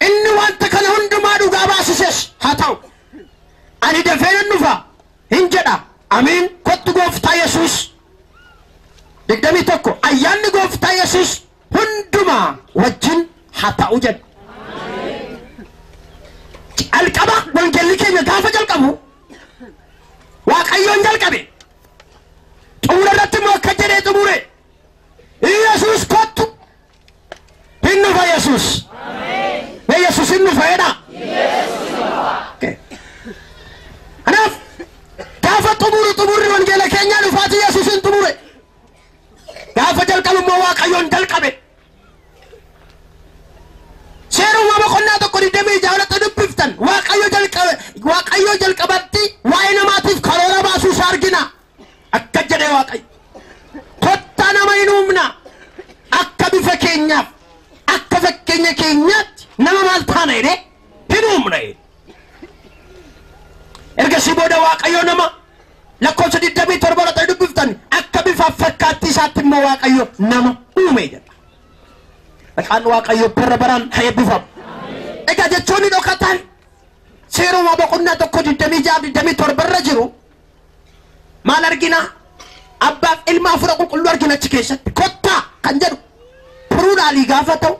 إني وانت كان هندو ما دو غاباسيس هاتاو أني دفين النفا هنجدا أمين كنت غوفتا يسوس تقدمي توكو أيان غوفتا يسوس هندو ما وجن هاتاو جد الكبا وانجل كينيا غافا جل كبو واقعيون جل كبي تقول رتمو كجري تموري يسوس كتو إنه في يسوس يسوس إنه فينا أنا غافا تموري وانجل كينيا نفاتي يسوس إن تموري غافا جل كبو مو واقعيون جل كبي سيرو ما بقولنا تقولي دمي جاولة تدبفتن واقعيو جل كبتي وين ما تف كرورا باسو سارجنا أكجد واقعي خطنا ما ينومنا أكبي فكينيا أكفكينيا كينيات نما مالتانا يدي هنومنا إرجع سيبودا واقعيو نما لكو سدي دمي تربورا تدبفتن أكبي ففكاتي ساتي مو واقعيو نما أوميجا kan waaqayyo barbaran hayebifam ega jechoni dokatan seero ma boqonna tokko didami jaab didami torbarra jiru maal argina abbaaf ilma fura qulqullu argina achi keessatti kotta kan jedhu puruudhaalii gaafa ta'u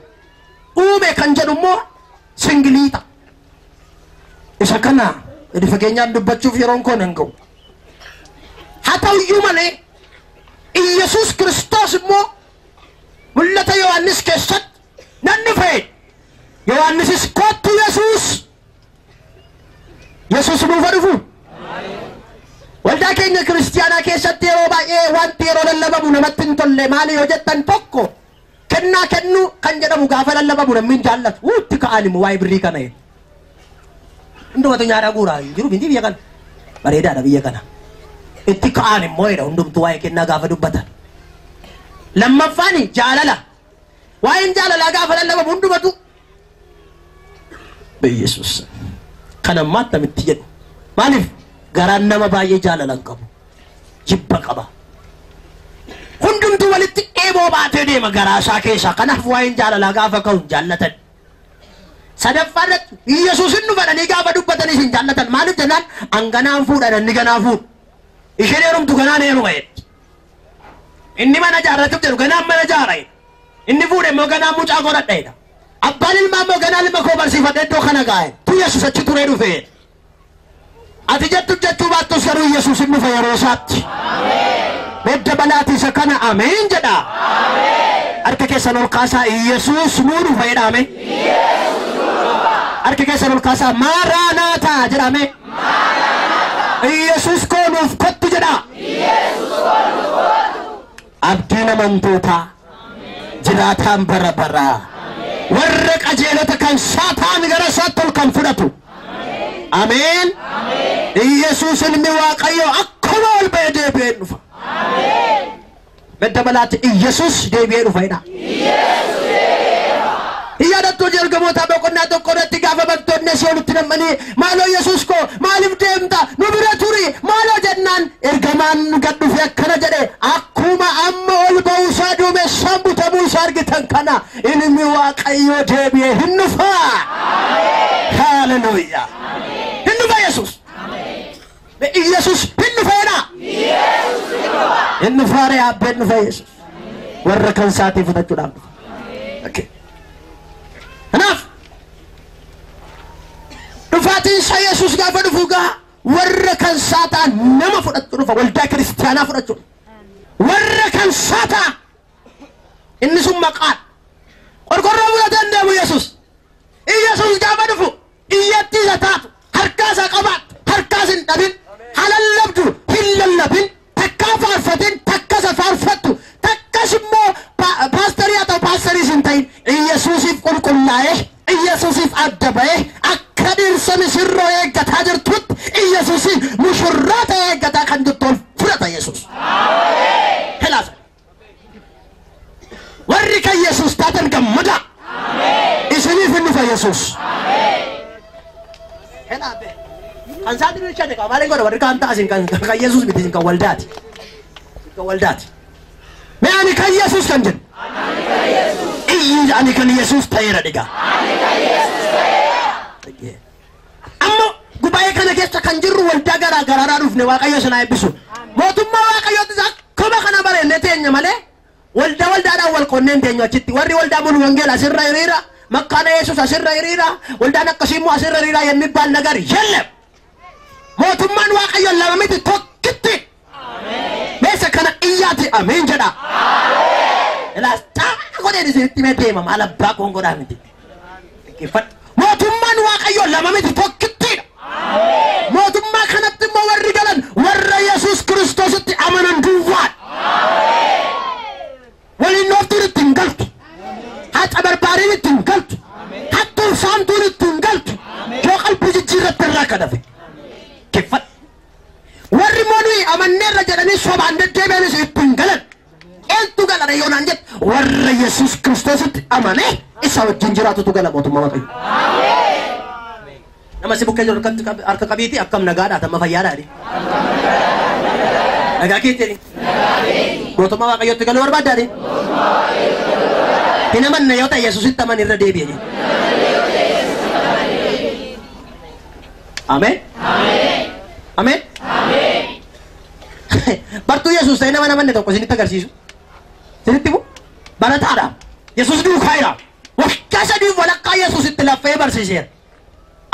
uume kan jedhu immoo singiliita isa kana gadi fageenyaan dubbachuuf yeroon koon hin ga'u haa ta'u iyyuu malee Iyesuus Kiristoos immoo mul'ata Yohaannis keessatti ننفي يوحنس اسكت يسوس مفرفو ولكن كريستيانا كيسات يرو باي وان تيرو للبابو نمتن تولي مالي وجدتن توكو كنو كان جدا مغافل للبابو نمين جالت وطيك آلم واي بريكا ناي اندو باتو نيارا غورا جرو بنتي بيكان بريدا دا بيكان اتيك آلم مويدا اندو بتواي كنا غافل دبتا لما فاني جالالا وين جال لا غافل الله بندو بتو بيسوس كان ما تمتيج مالف غران ما باي جال لانكم جيب قبا هندم تو ولت ايبو باتي دي مغرا شاكي شاكنا وين جال لا غافا كون جالتن سدفرت يسوس نو فدني غافا دبتني سين جالتن مالف جنان انغنا فود ان نغنا فود يشيرم تو غنا نيرو ويت اني ما نجارتو جرو غنا ما نجاري inni fuudhe moo ganaa mucaa godhadheedha abbaan ilmaa moo ganaa ilma koo barsiifadhe iddoo kana gaa'e tu Yesuus achi turee dhufe ati jechuu baattus garuu Yesuus hin dhufe yeroo isaatti medda balaati isa kana ameen jedha harka keessan ol kaasaa Yesuus nuu dhufe jedhame harka keessan ol kaasaa maaraanaataa jedhame Yesuus koo nuuf kottu jedha abdiin amantootaa jiraatan bara warra qajeelota kan saataan gara saattol kan fudhatu ameen ኢየሱስ የሚዋቀየው አኮል በደቤን ኑፋ መደበላት ኢየሱስ ደቤን ኑፋይና ኢያዳቶ ጀርገሞታ በቆና ተቆረጥ ጋፈ በቶነ ሲሉት ነመኒ ማሎ ኢየሱስ ኮ ማልም ደምታ ኑብረቱሪ ማሎ ጀናን እርገማን ገዱፍ ያከነ ጀደ አኩማ አሞል በውሳዱ መሰቡ ተቡሳርግ ተንከና እንሚ ዋቀዮ ደቤ ህንፋ ሃሌሉያ ህንፋ ኢየሱስ ኢየሱስ ህንፋና ህንፋሪያ በህንፋ ኢየሱስ ወረከን ሳት ይፈተቹላል ኦኬ enough ዱፋቲን ኢየሱስ ጋር በዱፉጋ ወረከን ሳታ ነማ ፈጠጡ ዱፋ ወልዳ ክርስቲያና ፈጠጡ ወረከን ሳታ እንሱም መቃል ቆርቆሮ ወደንደ ኢየሱስ ጋር በዱፉ ኢየቲ ዘታት ሀርካሳ ቀባት ሀርካስን ዳብን ሐለለብዱ ሂለለብን ተካፋርፈትን ተከሰፋርፈቱ ተከሽሞ ፓስተሪያቶ ፓስተሪስን ታይ ኢየሱስ ቁልቁላዬ ኢየሱስ አደባዬ አከዲር ሰምስሮ የገታ ጅርቱት ኢየሱስ ሙሽራተ የገታ ከንድቶል ፍረታ ኢየሱስ አሜን ሄላስ ወሪከ ኢየሱስ ታተንገመዳ አሜን እስኒ ፍንፈ ኢየሱስ አሜን ሄላበ አንሳድ ብቻ ደካ ማለት ነው ወሪከ አንተ አሲን ከኢየሱስ ቢትኝ ከወልዳት ማን ከኢየሱስ ከንጀን أنا كان يسوع تيرا دقا أما قبائل كان كيس تكنجر والدجار أجرارا رفنا واقعي سناي بسوا ما ثم واقعي تزاك كم خنا بري نتين يماله والدا أول كونين تيجي وشتي وري والدا من وانجيل أسير ريرا مكان يسوع أسير ريرا والدا نكسيمو أسير ريرا يميبال نجار يلهم ما ثم واقعي الله ما ميت كتي بس كان إياتي أمين جدا لا كون دي سيتي متي مام على باكون غرامتي كيفت موتمان واقيو لما متي توكتي موتما كانت موري قالن ور يسوع كريستوس تي امنن دوات ولي نوتر تنقلت حتى برباري تنقلت حتى سامتون تنقلت جو قلب جيرت تراكدا في كيفت ور مونوي امن رجلني صوب عند دبنس تنقلت انتو قال انا يونانجت ور يسوع كريستوس امانه اساو جنجراتو تو قال موت مامي امين نما سيبو كجور ارك كبيتي اكم نغادا تما فيادا دي نغاكيتي موت ماما كيوت قال ور بادا دي تنمن يوتا يسوع تمن الرديبي امين امين امين برتو يسوع سينا mana manne to ko sinita garsisu sinitibu baratara yesus du khaira wakasa du walaka yesus itla favor sisir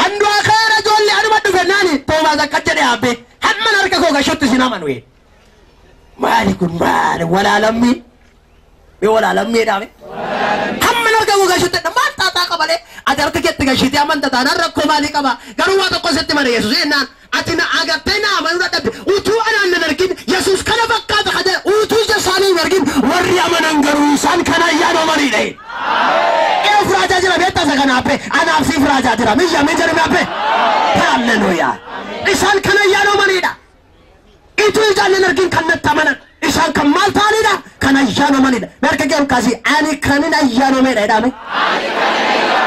andu akhara jolle anu madu fenani to ma zakajade abe hamman arka ko gashot sinaman we malikun mal wala lammi be wala lammi dawe hamman arka ko gashot da mata ta qabale adar ke ket gashiti amanta ta nar ko mali qaba garuwa to ko setti mare yesus enan atina agatena manu da utu ana narkin yesus kana bakka ta khade utu je sali narkin warri amanan garu san kana yano mari dai amen e fraja jira beta sagana pe ana si fraja jira mi ya menjere me ape halleluya isan kana yano mari da itu jalle narkin kanna tamana isan kamal tali da kana yano mari da merke gel kasi ani kanina yano me da me ani kanina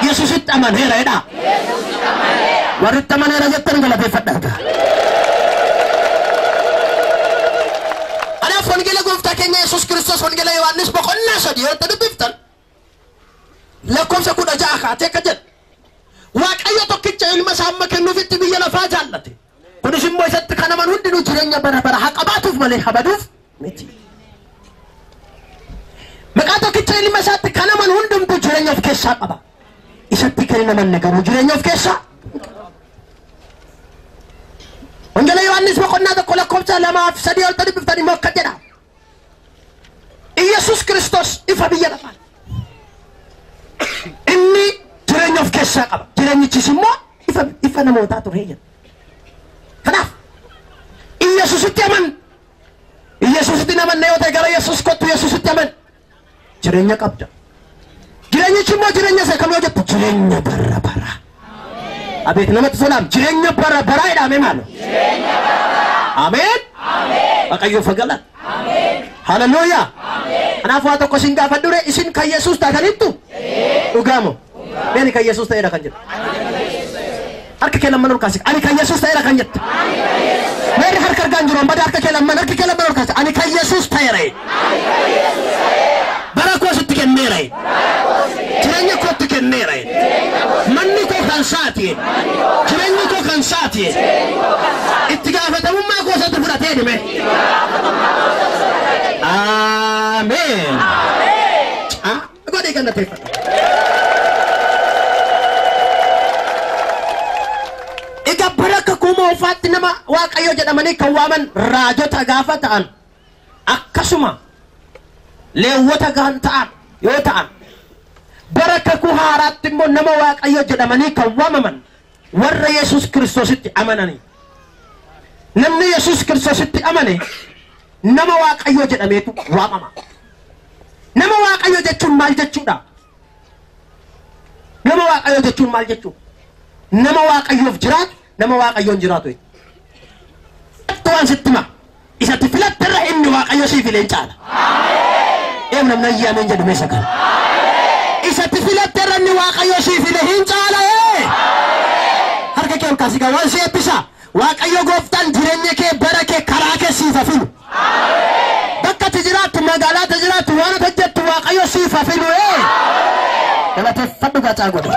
yesus taman he da yesus taman warri taman rajatan gala be fadda Wangela gofta kenya Yesus Kristus wangela Yohanes bokonna sodi yotta biftan lakom sa kuda jaaka te kajet waaqayyo tokkicha ilma samma kennu fitti biyya lafa jaallate kunis immoo isatti kana man hundinuu jireenya bara haqabaatuuf malee habaduuf miti maqaa tokkicha ilma isaatti kana man hundumtu jireenya of keessaa qaba isatti kenna man nagaru jireenya of keessaa wangela Yohanes bokonna tokko lakom sa lamaaf sadi yotta biftan immoo kadeda ኢየሱስ ክርስቶስ ይፈብየ ለፋል እኒ ጅረኛ of keessa qaba jireenyichis immoo ifa namootaa ture jedha kanaaf Yesuusitti aman Yesuusitti naman yoo ta'e gara Yesuus kottu Yesuusitti aman jireenya qabda jireenyichi immoo jireenya isa kam yoo jettu jireenya bara Abet namatti tolam jireenya bara baraa jedhame maal? Ameen. Waaqayyo fagalat. Haleluuyaa. Kanaaf waa tokko isin gaafadhure isin kan Yesuus taataniittu dhugaamo. Beeni kan Yesuus ta'eera kan jedhu. Harka kee lamman ol kaasi. Ani kan Yesuus ta'eera kan jettu. Beeni harka argaan jiru bada harka kee lamman ol kaasi. Ani kan Yesuus ta'eera. Bara koo sitti kenneera. Jireenya kootti kenneera. Manni koo kan saati. Jireenyi koo kan saati. Itti gaafatamummaa koo satti fudhatee dhime. Amen. Godhe kan nateeffata. Egaa baraka kuma ofaatti nama Waaqayyo jedhamanii kan waaman raajota gaafa ta'an akkasuma leewwota gaan ta'an yoo ta'an baraka ku haaraatti immoo nama Waaqayyo jedhamanii kan waamaman warra Yesuus Kiristoositti amananii. Namni Yesuus Kiristoositti amane nama Waaqayyo jedhameetu waamama. Nama Waaqayyo jechuun maal jechuudha? Nama Waaqayyo jechuun maal jechuudha? Nama Waaqayyoof jiraatu, nama Waaqayyoon jiraatu. Waan sitti ma isatti filatterra inni Waaqayyo siif ileen caala. Ameen. Namni ayyaameen jedhu meeshaa kana. Isatti filatterra inni Waaqayyo siif ileen caala. Harka kee ol kaasi gaa waan si eebbisa. Waaqayyo gooftaan jireenya kee bara kee karaa kee siif filu. Bakka tijiraattu magaalaa tijiraattu waan hojjettu Waaqayyo siif filu. Galateeffadhu gacaa godhu.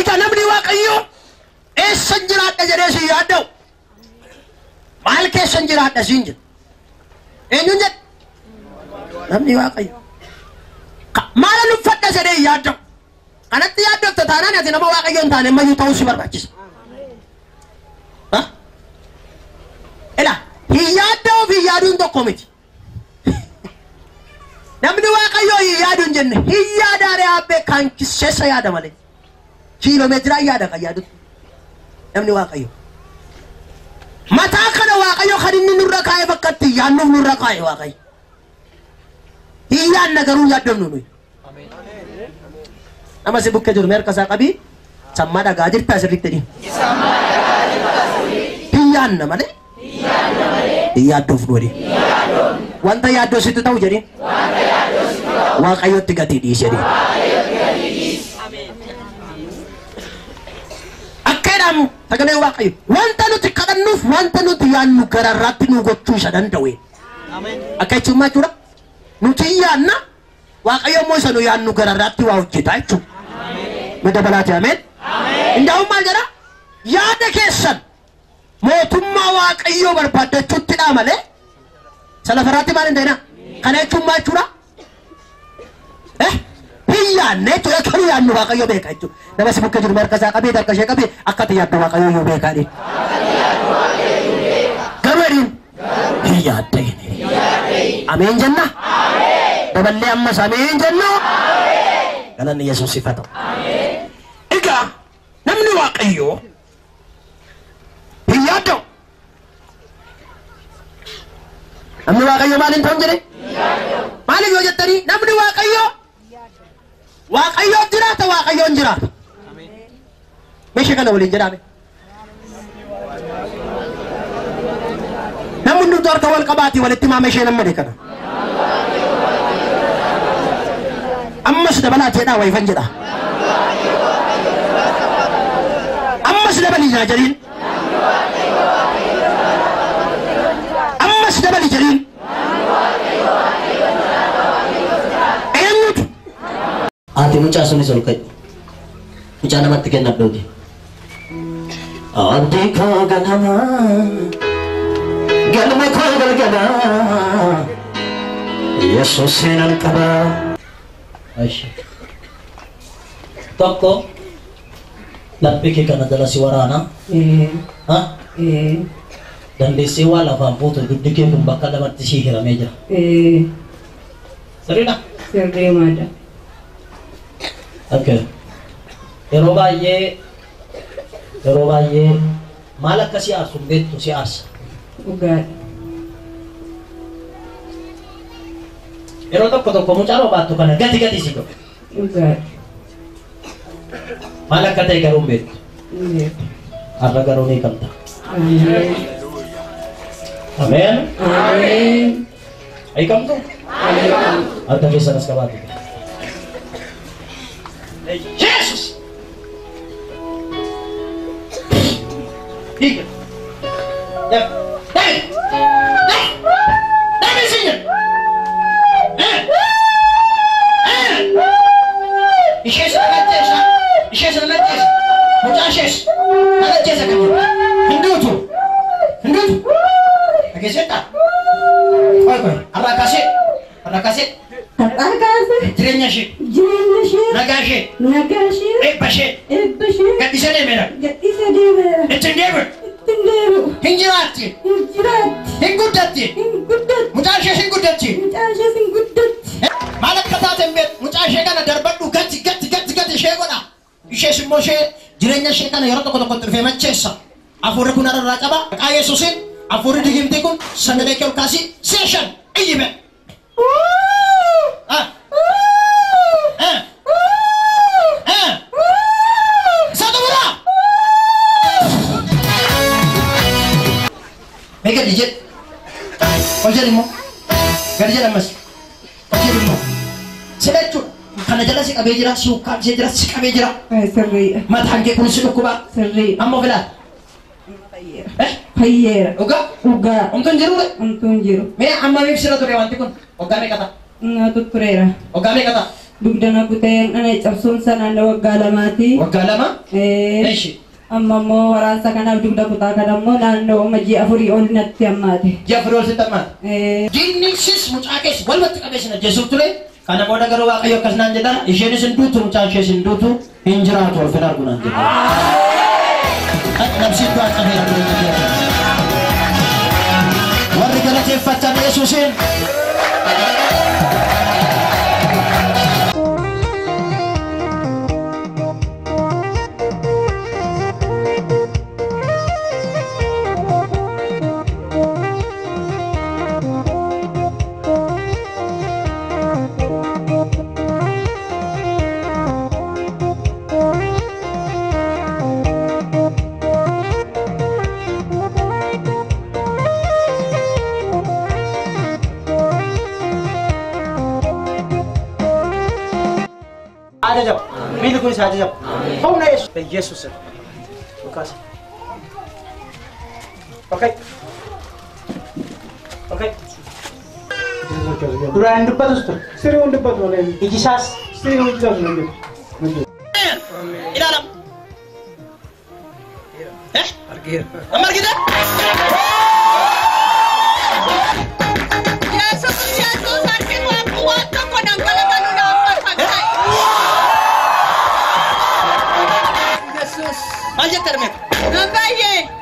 Ika namni Waaqayyo eessan jiraadha jedhee si yaaddaa'u. Maal keessan jiraadha siin jedhu. Eenyuun jedhu? Namni Waaqayyo. Maalan uffadha jedhee yaaddaa'u. Kanatti yaaddofta taanaan ati nama Waaqayyo hin taane mayyuu ta'uu si barbaachisa. Ela hin yaadda'uu fi yaaduun tokko miti. Namni Waaqayyo hin yaadu hin jenne hin yaadaare abbee kan keessa yaada malee. Kiiloomeetiraa yaada kan yaadutti. Namni Waaqayyo. Mataa kana Waaqayyo kan inni nurra kaa'e bakkatti yaannuuf nurra kaa'e Waaqayyo. Hin yaadna garuu yaaddofnu nuyi. Nama si bukkee jiru meerka isaa qabii sammaa dhagaa jirta asirritti jedhi. Hin yaadna malee. Hin yaaddoof godhi. Wanta yaaddoo sitti ta'u jedhi. Waaqayyotti gatii dhiis jedhi. Akkeedhaan sagalee Waaqayyo wanta nuti kadhannuuf wanta nuti yaadnu gararraatti nu gochuu isa danda'u. Akka jechuun maal jechuudha? Nuti yaadna Waaqayyo immoo isa nu yaadnu gararraatti waa hojjeta jechuudha. Medabalaati ameen. Indaa'uun maal jedha? Yaada keessan mootummaa Waaqayyoo barbaaddachuutti dha malee salafarraatti maal hin ta'ina? Kana jechuun maal jechuudha? Hin yaadne jechuudha kan yaadnu Waaqayyo beeka jechuudha. Nama si bukkee jiru marka isaa qabee harka ishee qabee akka ati yaaddu Waaqayyo yoo beekaa dhi. Garuu edhiin hin yaadde. Ameen jenna. Daballee ammas ameen jenna. Galanni Yesuus ifa ta'u. Egaa namni Waaqayyo hin yaaddu. Namni Waaqayyo maal hin ta'u jedhe? Maaliif yoo jettanii namni Waaqayyo Waaqayyoon jiraata Waaqayyoon jiraata. Meeshaa kana waliin jedhame. Namni nuti harka wal qabaatii walitti maa meeshee namni kana. Ammas dabalaa jedhaa wayifan jedha. Ammas dabalii jira jedhiin. Ammas dabalii jedhiin. Eenyutu? Ati mucaa sunis ol ka'i. Mucaa namatti kennadhuuti. Ati koo ganama galma koo galgala Yesuus seenan qaba. Tokko laphi kee kana jala si waraana. Dandeessee waa lafaan fuutu duddi kee kun bakka lamatti sii hiramee jira. Sirriidha? Sirrii maadha. Okay. Yeroo baay'ee maal akka siyaasa beektu siyaasa. Dhugaadha. Yeroo tokko mucaa baattu kana gati si godhu. Dhugaadha. Maal akka ta'e garuu beektu. Har'a garuu ni qabda. Ameen. Ameen. Ay kamtu. Harka keessa nas qabaate. Jesus. Higa. Ya. Dai. Dai. Dai sini. İşes anlatacağız. İşes anlatacağız. Mutashes. Anlatacağız akıllı. Hindutu. Hindutu. Ageseta. Koy koy. Arakasi. Arakasi. Arakasi. Trenyashi. Jirenyashi. Nagashi. Nagashi. Epashi. Epashi. Gadise demira. Gadise demira. Etendever. Etendever. Hinjirati. Hinjirati. Hingudati. Hingudati. Mutashes hingudati. Mutashes hingudati. Malak kataten bet. Mutashes kana darbaddu gatti shegona. Ishes moshe jirenya shekana yeroo tokko turfee macheessa. Afurri kun irraa qaba. Maqaa Yesuusin afurri digimti kun sagalee kee olkaasi seeshan iyyime. Sadubura. Mega dijit. Ojari mo. Gadi jala mas. Ojari mo. Selectu. Kana jala si qabee jira, suukaan si jira, si qabee jira. Sirrii. Mataan kee kun si dhukkuba. Sirrii. Ammoo filaa. Fayyeera. Dhugaa? Dhugaa. Omtuun jiru dha? Omtuun jiru. Mee amma ibsira ture wanti kun? Waggaa meeqa ta'a? Na tuttureera. Waggaa meeqa ta'a? Dugdana kuteen ana cabsuun sanaan waggaa lamaati. Waggaa lama? Eeshi. Amma immoo waraansa kanaaf dugda kutaa kana immoo naannoo majii afurii ol natti hammaate. Ji'a afurii ol sitti hammaate? Jinnisis mucaa keessa walumatti qabeessina jechuuf ture. Kana booda garuu Waaqayyo akkas naan jedha. Isheenis hin duutu mucaan ishees hin duutu hin jiraatu ol fin argu naan jedha. Namsiin du'aa qabeera ture. Warri galateeffatan Yesuusin. Ada jawab. Bila kun saja jawab. Kau na Yesus. Yesus. Bukas. Okay. Okay. Duraan debat tu. Sering debat oleh Ijisas. sering debat oleh. Ilalam. Amar kita.